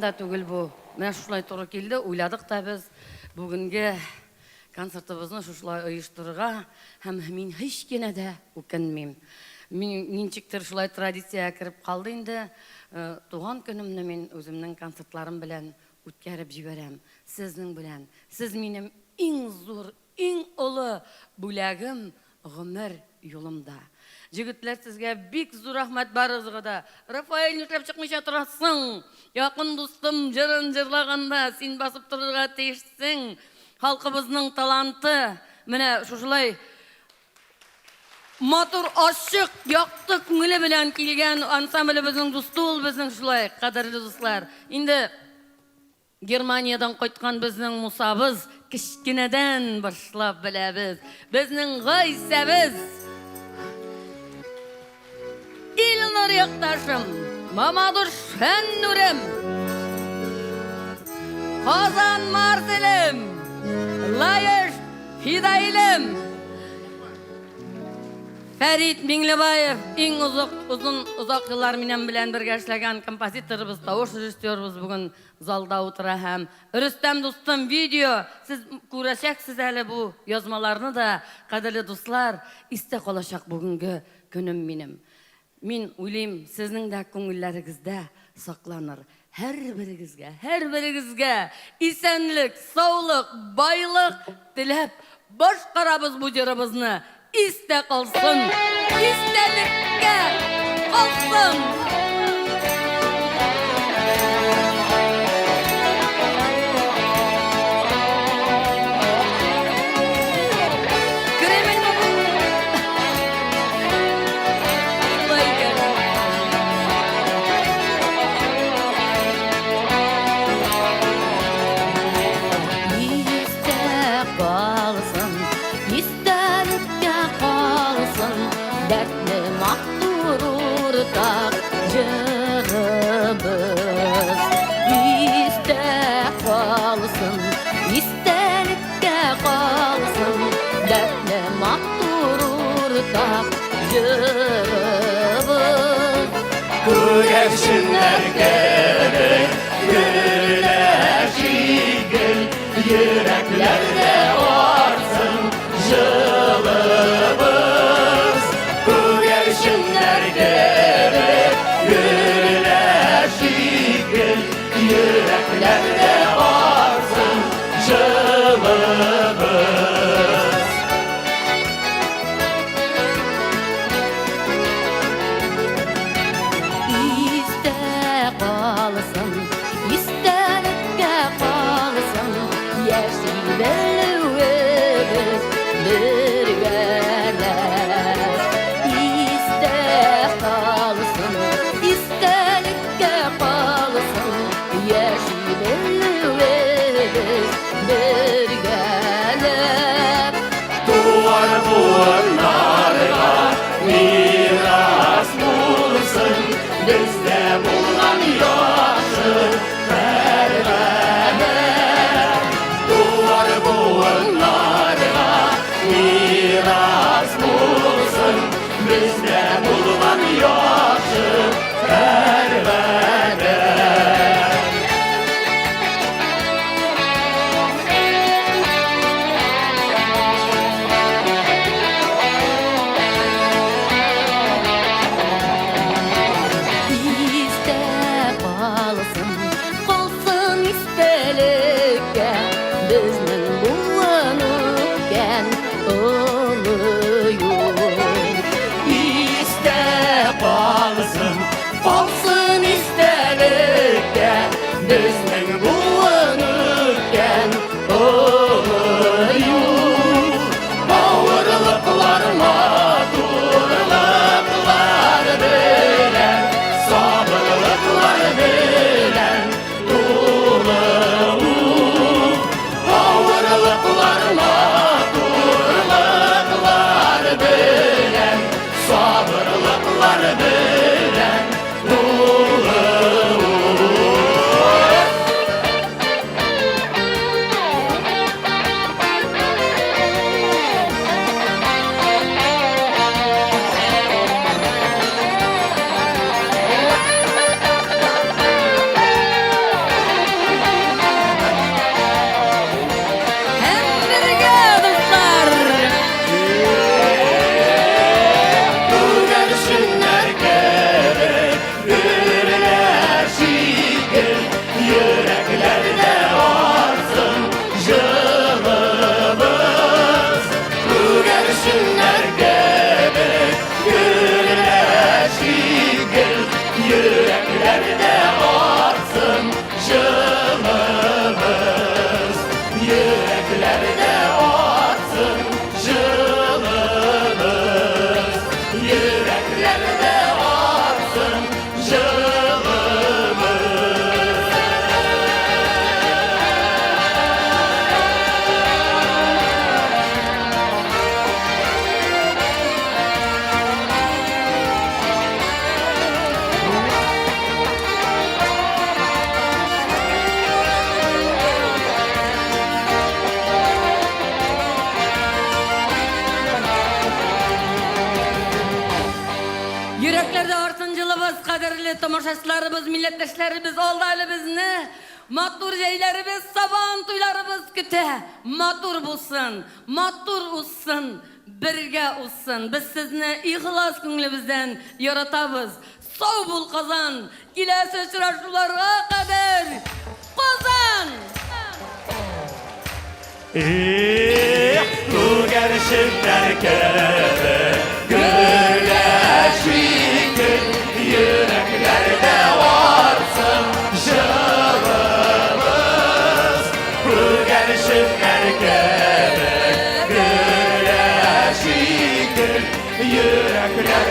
да түгел бу. Менә шулай туры килде, уйладык та без бүгенге концертыбызны шулай оештырырга һәм мин һич кенә дә үкенмим. Ничектер шулай традиция кирип калды инде. Туган көнемне мин үземнең концертларым белән үткәреп җибәрәм. Сезнең белән. Сез минем иң зур, иң олы бүләгем гомер юлымда. Җегетләр, сезгә бик зур рәхмәт барыгызга да. Рафаэль, нишләп чыкмыйча торасың? Якын дустым, җырын җырлаганда син басып торырга тиешсең. Халкыбызның таланты менә шулай матур, ачык, якты күңеле белән килгән ансамблебезнең дусты ул безнең шулай, кадерле дуслар. Инде Германиядан кайткан безнең Мусабыз кичкенәдән башлап беләбез. Безнең Гайсәбез Илнур якташым, Мамадур Шәннүрем, Казан Марселем, Лаеш Фидаилем, Фәрит Миңлебаев, иң узак еллар минем белән бергә эшләгән композиторыбыз, тавыш режиссерыбыз бүген залда утыра һәм Рөстәм дустым, видео сез күрәчәксез әле бу язмаларны да, кадерле дуслар, истә калачак бүгенге көнем минем. Мин уйлыйм, сезнең дә күңелләрегездә сакланыр. Һәрберегезгә исәнлек, саулык, байлык теләп башкарабыз бу җырыбызны. Истә калсын, истәлеккә калсын. Güneşinler gerek, gülüler şigil, yüreklerde varsın jılımız. Güneşinler gerek, gülüler şigil, yüreklerde varsın jılımız. İstelikке kalsın, yeşil tomoşaçlarımız, milletleşlerimiz oldalı bizni. Matur jeylerimiz, saban tuylarımız küte. Matur bulsun, matur olsun, birge olsun. Biz sizni ihlas könglimizden yaratabız. Sağ bul kazan, kilesi uçuruşlarına kadar kazan. Bu gerçekler gibi güleşik yüreklerde varsın şarabımız. Bu gerçekler gibi güleşik yüreklerde